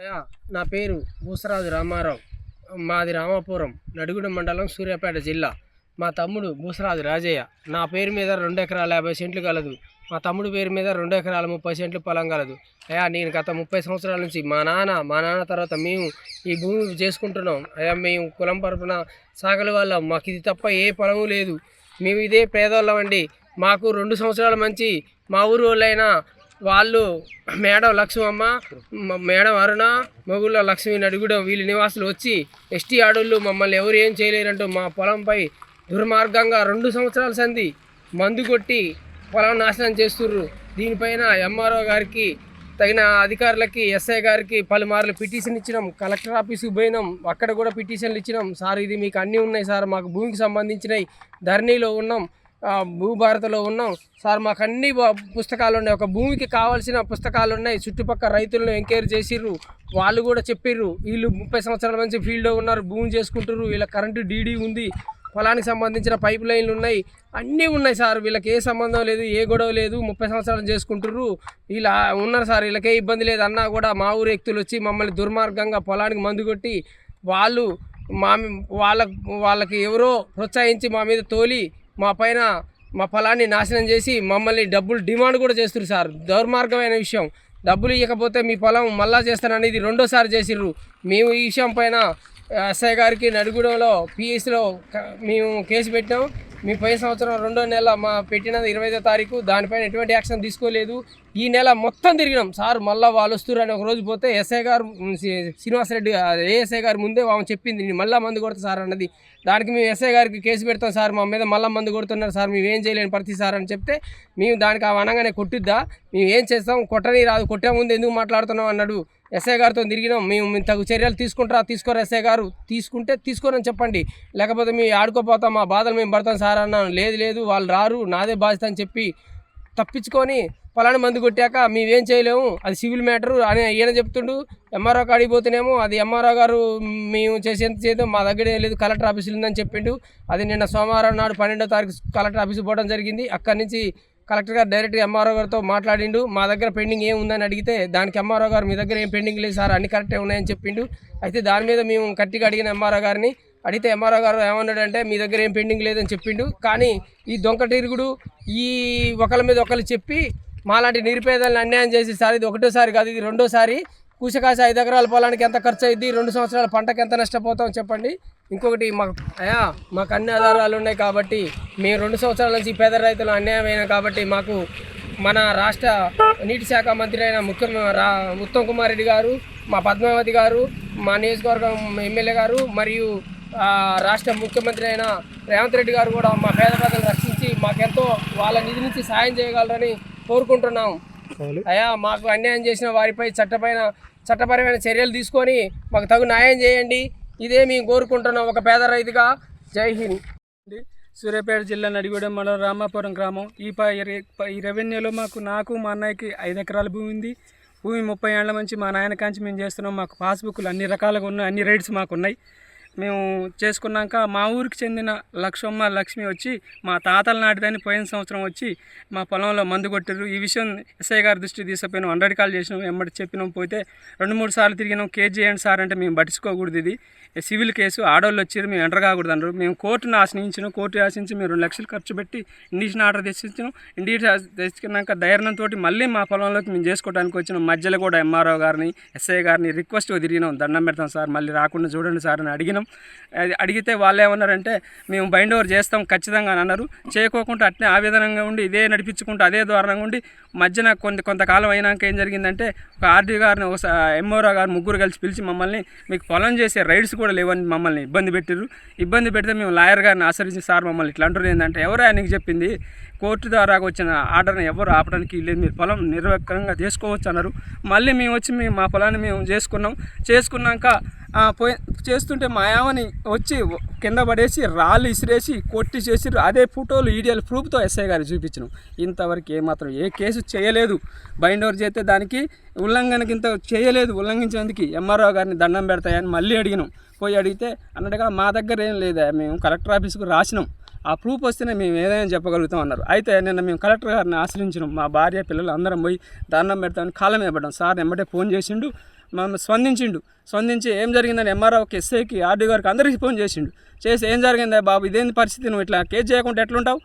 అయ్యా, నా పేరు భూసరాజు రామారావు. మాది రామాపురం, నడిగూడెం మండలం, సూర్యాపేట జిల్లా. మా తమ్ముడు భూసరాజు రాజయ్య. నా పేరు మీద 2 ఎకరాల 50 సెంట్లు కలదు. మా తమ్ముడు పేరు మీద 2 ఎకరాల 30 సెంట్లు పొలం కలదు. అయ్యా, నేను గత 30 సంవత్సరాల నుంచి మా నాన్న తర్వాత మేము ఈ భూమి చేసుకుంటున్నాం. అయ్యా, మేము కులం పరపున సాగల వాళ్ళం. మాకు ఇది తప్ప ఏ పొలము లేదు. మేము ఇదే పేదవాళ్ళం అండి. మాకు 2 సంవత్సరాల మంచి మా ఊరు వాళ్ళైనా వాళ్ళు మేడం లక్ష్మమ్మ, మేడం అరుణ, మొగుళ్ళ లక్ష్మి, నడిగూడెం వీళ్ళ నివాసులు వచ్చి ఎస్టీ ఆడోళ్ళు మమ్మల్ని ఎవరు ఏం చేయలేరంటూ మా పొలంపై దుర్మార్గంగా 2 సంవత్సరాల సంధి మందు కొట్టి పొలం నాశనం చేస్తుర్రు. దీనిపైన ఎంఆర్ఓ గారికి, తగిన అధికారులకి, ఎస్ఐ గారికి పలుమార్లు పిటిషన్ ఇచ్చినాం. కలెక్టర్ ఆఫీస్కి పోయినాం, అక్కడ కూడా పిటిషన్లు ఇచ్చినాం. సార్, ఇది మీకు అన్నీ ఉన్నాయి సార్, మాకు భూమికి సంబంధించినవి, ధరణిలో ఉన్నాం, భూభారతలో ఉన్నాం సార్, మాకు అన్ని పుస్తకాలు ఉన్నాయి, ఒక భూమికి కావాల్సిన పుస్తకాలు ఉన్నాయి. చుట్టుపక్కల రైతులను ఎంక్వైరీ చేసిర్రు, వాళ్ళు కూడా చెప్పిర్రు వీళ్ళు 30 సంవత్సరాల నుంచి ఫీల్డ్లో ఉన్నారు, భూమి చేసుకుంటారు, వీళ్ళ కరెంటు డీడీ ఉంది, పొలానికి సంబంధించిన పైప్ లైన్లు ఉన్నాయి, అన్నీ ఉన్నాయి సార్. వీళ్ళకి ఏ సంబంధం లేదు, ఏ గొడవ లేదు, 30 సంవత్సరాలు చేసుకుంటారు, ఇలా ఉన్నారు సార్, వీళ్ళకే ఇబ్బంది లేదు అన్నా కూడా మా ఊరు వ్యక్తులు వచ్చి మమ్మల్ని దుర్మార్గంగా పొలానికి మందు కొట్టి వాళ్ళు వాళ్ళకి ఎవరో ప్రోత్సహించి మా మీద తోలి మా పైన మా పొలాన్ని నాశనం చేసి మమ్మల్ని డబ్బులు డిమాండ్ కూడా చేస్తున్నారు సార్. దౌర్మార్గమైన విషయం. డబ్బులు ఇవ్వకపోతే మీ పొలం మళ్ళా చేస్తాననేది 2వ సారి చేసిర్రు. మేము ఈ విషయం పైన ఎస్ఐ గారికి నడిగూడెంలో పిఎస్లో మేము కేసు పెట్టినాం. మీ పోయిన సంవత్సరం 2వ నెల మా పెట్టినది 25వ తారీఖు, దానిపైన ఎటువంటి యాక్షన్ తీసుకోలేదు. ఈ నెల మొత్తం తిరిగినాం సార్. మళ్ళీ వాళ్ళు వస్తున్నారు అని ఒక రోజు పోతే ఎస్ఐ గారు, శ్రీనివాసరెడ్డి ఏఎస్ఐ గారు ముందే ఆమె చెప్పింది, నేను మళ్ళీ మందు కొడతా సార్ అన్నది. దానికి మేము ఎస్ఐ గారికి కేసు పెడతాం సార్, మా మీద మళ్ళీ మందు కొడుతున్నారు సార్, మేము ఏం చేయలేని పరిస్థితి సార్ అని చెప్తే, మేము దానికి అనగానే కొట్టిద్దా, మేము ఏం చేస్తాం, కొట్టని రాదు, కొట్టే ముందు ఎందుకు మాట్లాడుతున్నాం అన్నాడు. ఎస్ఐ గారితో తిరిగినాం. మేము తగు చర్యలు తీసుకోరు ఎస్ఐ గారు, తీసుకుంటే తీసుకోరని చెప్పండి, లేకపోతే మేము ఆడుకోపోతాం, మా బాధలు మేము పడతాం సార్ అన్నాను. లేదు వాళ్ళు రారు, నాదే బాధ్యత అని చెప్పి తప్పించుకొని పొలాన్ని మందు కొట్టాక మేమేం చేయలేము, అది సివిల్ మ్యాటరు అని ఈయన చెప్తుండు. ఎంఆర్ఓ కాడికి పోతేనేమో అది ఎంఆర్ఓ గారు మేము చేసేంత చేద్దాం, మా దగ్గర ఏం లేదు, కలెక్టర్ ఆఫీసులు ఉందని చెప్పిండు. అది నిన్న సోమవారం నాడు 12వ తారీఖు కలెక్టర్ ఆఫీస్కి పోవడం జరిగింది. అక్కడి నుంచి కలెక్టర్ గారు డైరెక్ట్గా ఎంఆర్ఓ గారితో మాట్లాడిండు. మా దగ్గర పెండింగ్ ఏం ఉందని అడిగితే దానికి ఎంఆర్ఓ గారు, మీ దగ్గర ఏం పెండింగ్ లేదు సార్, అన్ని కరెక్టే ఉన్నాయని చెప్పిండు. అయితే దాని మీద మేము గట్టిగా అడిగిన ఎంఆర్ఓ గారిని అడిగితే ఎంఆర్ఓ గారు ఏమన్నాడంటే, మీ దగ్గర ఏం పెండింగ్ లేదని చెప్పిండు. కానీ ఈ దొంగ తిరుగుడు, ఈ ఒకరి మీద ఒకరు చెప్పి మాలాంటి నిరుపేదలను అన్యాయం చేసి సార్, ఇది 1వ సారి కాదు, ఇది 2వ సారి. కూసకాసి 5 ఎకరాల పొలానికి ఎంత ఖర్చు అయింది, 2 సంవత్సరాల పంటకి ఎంత నష్టపోతాం చెప్పండి. ఇంకొకటి, మాకు అన్ని ఆధారాలు ఉన్నాయి కాబట్టి మేము 2 సంవత్సరాల నుంచి పేద రైతులు అన్యాయమైన కాబట్టి మాకు మన రాష్ట్ర నీటి శాఖ మంత్రి అయిన ఉత్తమ్ కుమార్ రెడ్డి గారు, మా పద్మావతి గారు, మా నియోజకవర్గం ఎమ్మెల్యే గారు మరియు రాష్ట్ర ముఖ్యమంత్రి అయిన రేవంత్ రెడ్డి గారు కూడా మా పేద ప్రజలను రక్షించి మాకెంతో వాళ్ళ నిధి నుంచి సాయం చేయగలరని కోరుకుంటున్నాం. మాకు అన్యాయం చేసిన వారిపై చట్టపరమైన చర్యలు తీసుకొని మాకు తగు న్యాయం చేయండి. ఇదే మేము కోరుకుంటున్నాం ఒక పేద రైతుగా. జై హింద్. సూర్యాపేట జిల్లా నడిగూడెం మండలం రామాపురం గ్రామం. ఈ రెవెన్యూలో నాకు మా అన్నయ్యకి 5 ఎకరాల భూమి ఉంది. భూమి 30 ఏళ్ల నుంచి మా నాయన కాంచి మేము చేస్తున్నాం. మాకు పాస్బుక్లు అన్ని రకాలుగా ఉన్నాయి, అన్ని రైట్స్ మాకు ఉన్నాయి. మేము చేసుకున్నాక మా ఊరికి చెందిన లక్ష్మి వచ్చి మా తాతల నాటిదాన్ని పోయిన సంవత్సరం వచ్చి మా పొలంలో మందు కొట్టారు. ఈ విషయం ఎస్ఐ గారి దృష్టి తీసుకుపోయినాం, 100 కాల్ చేసినాం, ఎమ్మటి చెప్పినాం. పోతే 2-3 సార్లు తిరిగినాం. కేసు చేయండి సార్ అంటే మేము పట్టించుకోకూడదు, ఇది సివిల్ కేసు, ఆడవాళ్ళు వచ్చారు, మేము ఎంటర్ కాకూడదు అన్నారు. మేము కోర్టును ఆశ్రయించినాం. కోర్టు ఆశ్రయించి మేము 2 లక్షలు ఖర్చు పెట్టి ఇండిషన్ ఆర్డర్ తెచ్చినాం. ఇండిషన్ తెచ్చుకున్నాక ధైర్యంతో మళ్ళీ మా పొలంలోకి మేము చేసుకోవడానికి వచ్చినాం. మధ్యలో కూడా ఎంఆర్ఓ గారిని, ఎస్ఐ గారిని రిక్వెస్ట్ తిరిగినాం, దండం పెడతాం సార్, మళ్ళీ రాకుండా చూడండి సార్ అని అడిగినాం. అడిగితే వాళ్ళు ఏమన్నారంటే, మేము బైండ్ ఓవర్ చేస్తాం ఖచ్చితంగా అని అన్నారు. చేయకోకుండా అట్నే ఆ విధంగా ఉండి ఇదే నడిపించుకుంటూ అదే ద్వారంగా ఉండి మధ్యన కొంతకాలం అయినాక ఏం జరిగిందంటే, ఒక ఆర్డీ గారిని, ఒక ఎంఆర్ఓ గారు, ముగ్గురు కలిసి పిలిచి మమ్మల్ని, మీకు పొలం చేసే రైట్స్ కూడా లేవని మమ్మల్ని ఇబ్బంది పెట్టారు. ఇబ్బంది పెడితే మేము లాయర్ గారిని ఆశ్రయించి, సార్ మమ్మల్ని ఇట్లా అంటారు ఏంటంటే, ఎవరు ఆయనకి చెప్పింది, కోర్టు ద్వారా వచ్చిన ఆర్డర్ని ఎవరు ఆపడానికి లేదు, మీరు పొలం నిర్వహంగా చేసుకోవచ్చు అన్నారు. మళ్ళీ మేము వచ్చి మా పొలాన్ని మేము చేసుకున్నాక చేస్తుంటే మా యావని వచ్చి కింద పడేసి రాళ్ళు ఇసిరేసి కొట్టి చేసి అదే ఫోటోలు ఈడియల్ ప్రూఫ్తో ఎస్ఐ గారు చూపించినాం. ఇంతవరకు ఏమాత్రం ఏ కేసు చేయలేదు. బైండ్ ఓవర్ చేస్తే దానికి ఉల్లంఘనకి ఇంత చేయలేదు. ఉల్లంఘించినందుకు ఎంఆర్ఓ గారిని దండం పెడతాయని మళ్ళీ అడిగినాం. పోయి అడిగితే అన్నట్టుగా మా దగ్గర ఏం లేదా, మేము కలెక్టర్ ఆఫీస్కు రాసినాం, ఆ ప్రూఫ్ వస్తేనే మేము ఏదైనా చెప్పగలుగుతాం అన్నారు. అయితే నిన్న మేము కలెక్టర్ గారిని ఆశ్రయించినాం. మా భార్య పిల్లలు అందరం పోయి దండం పెడతామని కాళ్ళ మీద పడ్డాం. సార్ ఎమ్మటే ఫోన్ చేసిండు, స్పందించి ఏం జరిగిందని ఎంఆర్ఓకి, ఎస్ఐకి, ఆర్డీ గారికి అందరికీ ఫోన్ చేసి ఏం జరిగిందా బాబు, ఇదేంటి పరిస్థితి, నువ్వు ఇట్లా కేసు చేయకుండా ఎట్లుంటావు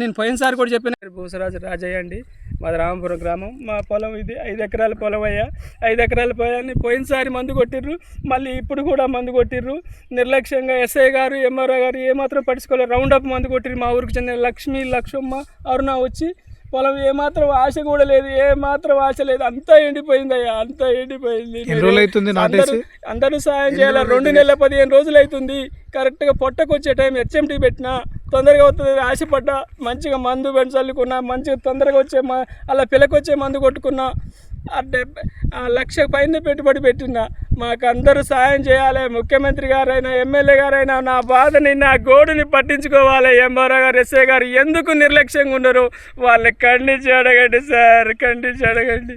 నేను పోయినసారి కూడా చెప్పిన. భూసరాజు రాజయ్య అండి, మాది రామపురం గ్రామం. మా పొలం ఇది 5 ఎకరాల పొలం అయ్యా. 5 ఎకరాల పొలాన్ని పోయినసారి మందు కొట్టిర్రు, మళ్ళీ ఇప్పుడు కూడా మందు కొట్టిర్రు నిర్లక్ష్యంగా. ఎస్ఐ గారు, ఎంఆర్ఓ గారు ఏమాత్రం పట్టించుకోలేదు. రౌండప్ మందు కొట్టిర్రు. మా ఊరికి చెందిన లక్ష్మమ్మ, అరుణ వచ్చి పొలం ఏమాత్రం ఆశ కూడా లేదు, ఏమాత్రం ఆశ లేదు, అంతా ఎండిపోయింది అయ్యా, అంతా ఎండిపోయింది. అందరూ సాయం చేయాలి. 2 నెలల 15 రోజులు అవుతుంది. కరెక్ట్గా పొట్టకొచ్చే టైం హెచ్ఎంటీ పెట్టినా తొందరగా అవుతుంది ఆశపడ్డా, మంచిగా మందు చల్లుకున్నా, మంచిగా తొందరగా వచ్చే అలా పిల్లకొచ్చే మందు కొట్టుకున్నా, 1,00,000 పైన పెట్టుబడి పెట్టినా. మాకు అందరూ సాయం చేయాలి. ముఖ్యమంత్రి గారైనా, ఎమ్మెల్యే గారైనా నా బాధని, నా గోడుని పట్టించుకోవాలి. ఎంఆర్ఓ గారు, ఎస్ఐ గారు ఎందుకు నిర్లక్ష్యంగా ఉన్నారు, వాళ్ళని ఖండించి అడగండి సార్, ఖండించి అడగండి.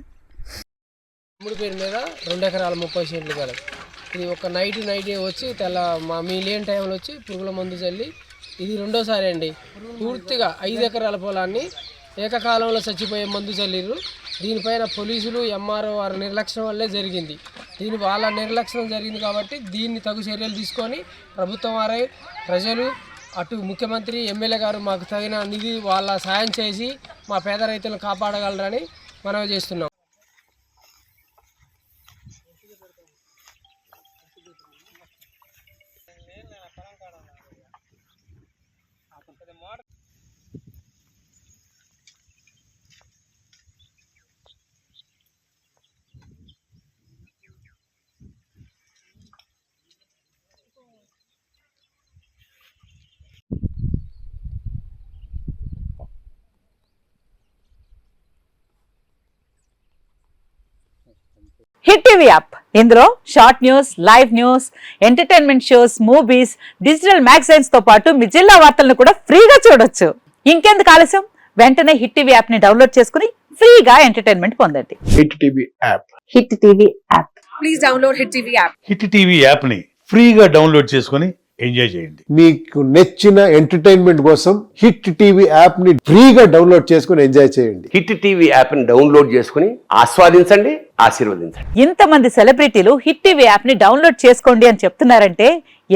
తమ్ముడి పేరు మీద 2 ఎకరాల 30 సెంట్లు గల ఇది ఒక నైట్ వచ్చి మీ లేని టైంలో వచ్చి పురుగుల మందు చల్లి ఇది 2వసారి అండి. పూర్తిగా 5 ఎకరాల పొలాన్ని ఏకకాలంలో చచ్చిపోయే మందు చల్లిర్రు. దీనిపైన పోలీసులు, ఎంఆర్ఓ వారి నిర్లక్ష్యం వల్లే జరిగింది. వాళ్ళ నిర్లక్ష్యం జరిగింది కాబట్టి దీన్ని తగు చర్యలు తీసుకొని ప్రభుత్వం వారై, ప్రజలు, అటు ముఖ్యమంత్రి, ఎమ్మెల్యే గారు మాకు తగిన నిధి వాళ్ళ సాయం చేసి మా పేద రైతులను కాపాడగలరని మనవి చేస్తున్నాం. హిట్ టీవీ యాప్, ఇందులో short news, live news, entertainment shows, movies, digital magazines తో పాటు మీ జిల్లా వార్తలను కూడా ఫ్రీగా చూడొచ్చు. ఇంకెందుకు ఆలస్యం, వెంటనే హిట్ టీవీ యాప్ ని డౌన్లోడ్ చేసుకుని ఫ్రీగా ఎంటర్టైన్మెంట్ పొందండి. Hit TV app, hit TV app, please download hit TV app. Hit TV app ని ఫ్రీగా డౌన్లోడ్ చేసుకుని ఎంజాయ్ చేయండి. మీకు నచ్చిన ఎంటర్టైన్మెంట్ కోసం హిట్ టీవీ యాప్ ని ఫ్రీగా డౌన్లోడ్ చేసుకుని ఎంజాయ్ చేయండి. హిట్ టీవీ యాప్ ని డౌన్లోడ్ చేసుకుని ఆస్వాదించండి, ఆశీర్వదించండి. ఇంతమంది సెలబ్రిటీలు హిట్ టీవీ యాప్ ని డౌన్లోడ్ చేసుకోండి అని చెప్తున్నారంటే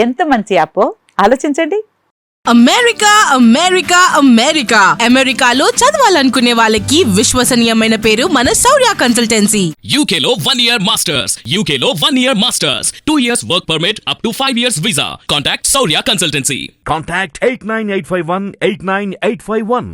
ఎంత మంచి యాప్ ఆలోచించండి. అమెరికా అమెరికాలో చదవాలనుకునే వాళ్ళకి విశ్వసనీయమైన పేరు మన శౌర్య కన్సల్టెన్సీ. UK లో 1 year masters, UK లో 1 year masters, 2 years work permit up to 5 years visa. Contact Saurya Consultancy. Contact 89851 89851.